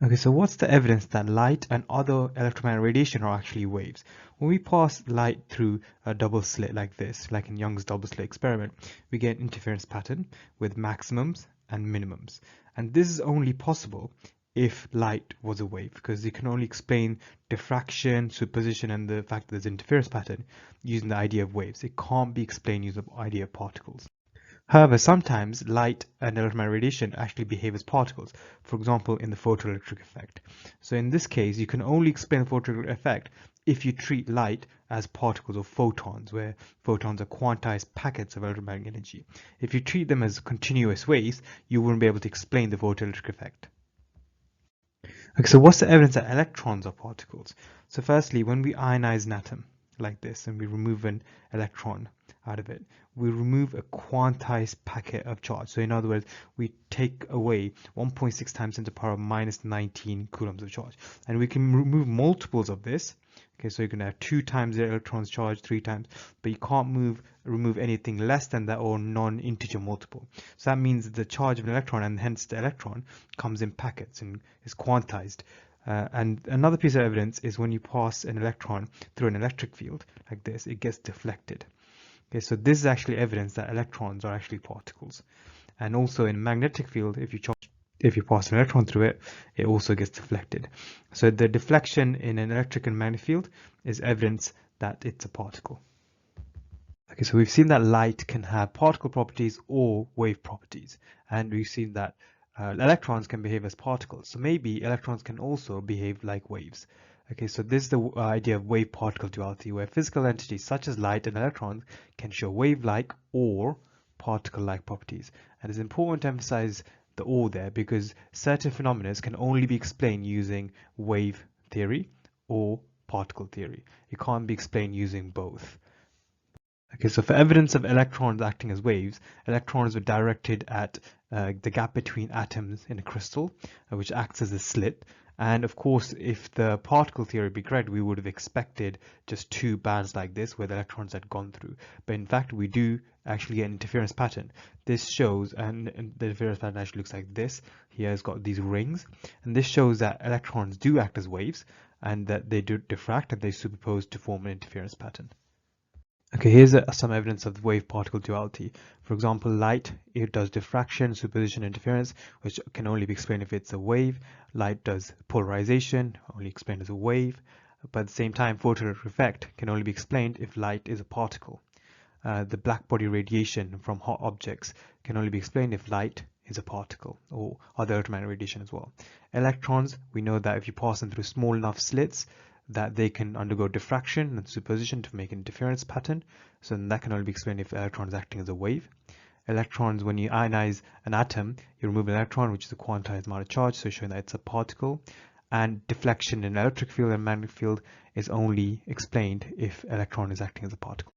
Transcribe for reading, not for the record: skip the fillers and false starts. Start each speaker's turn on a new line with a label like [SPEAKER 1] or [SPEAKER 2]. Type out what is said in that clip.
[SPEAKER 1] Okay, so what's the evidence that light and other electromagnetic radiation are actually waves? When we pass light through a double slit like this, like in Young's double slit experiment, we get an interference pattern with maximums and minimums. And this is only possible if light was a wave, because you can only explain diffraction, superposition, and the fact that there's interference pattern using the idea of waves. It can't be explained using the idea of particles. However, sometimes light and electromagnetic radiation actually behave as particles, for example, in the photoelectric effect. So in this case, you can only explain the photoelectric effect if you treat light as particles or photons, where photons are quantized packets of electromagnetic energy. If you treat them as continuous waves, you wouldn't be able to explain the photoelectric effect. Okay, so what's the evidence that electrons are particles? So firstly, when we ionize an atom like this and we remove an electron out of it, we remove a quantized packet of charge. So in other words, we take away 1.6 times 10 to the power of minus 19 coulombs of charge. And we can remove multiples of this. Okay, so you can have 2 times the electron's charge, 3 times, but you can't remove anything less than that or non-integer multiple. So that means the charge of an electron, and hence the electron, comes in packets and is quantized. And another piece of evidence is when you pass an electron through an electric field like this, it gets deflected. Okay, so this is actually evidence that electrons are actually particles. And also in a magnetic field, if you pass an electron through it, it also gets deflected. So the deflection in an electric and magnetic field is evidence that it's a particle. Okay, so we've seen that light can have particle properties or wave properties, and we've seen that electrons can behave as particles. So maybe electrons can also behave like waves. Okay, so this is the idea of wave-particle duality, where physical entities such as light and electrons can show wave-like or particle-like properties. And it's important to emphasize the or there, because certain phenomena can only be explained using wave theory or particle theory. It can't be explained using both. Okay, so for evidence of electrons acting as waves, electrons were directed at the gap between atoms in a crystal, which acts as a slit. And of course, if the particle theory be correct, we would have expected just 2 bands like this where the electrons had gone through. But in fact, we do actually get an interference pattern. This shows, and the interference pattern actually looks like this. Here it's got these rings. And this shows that electrons do act as waves and that they do diffract and they superpose to form an interference pattern. Okay, here's some evidence of the wave-particle duality. For example, light, it does diffraction, superposition, interference, which can only be explained if it's a wave. Light does polarization, only explained as a wave. But at the same time, photoelectric effect can only be explained if light is a particle. The black body radiation from hot objects can only be explained if light is a particle, or other electromagnetic radiation as well. Electrons, we know that if you pass them through small enough slits, that they can undergo diffraction and superposition to make an interference pattern. So that can only be explained if electron is acting as a wave. Electrons, when you ionize an atom, you remove an electron, which is a quantized amount of charge, so showing that it's a particle. And deflection in electric field and magnetic field is only explained if electron is acting as a particle.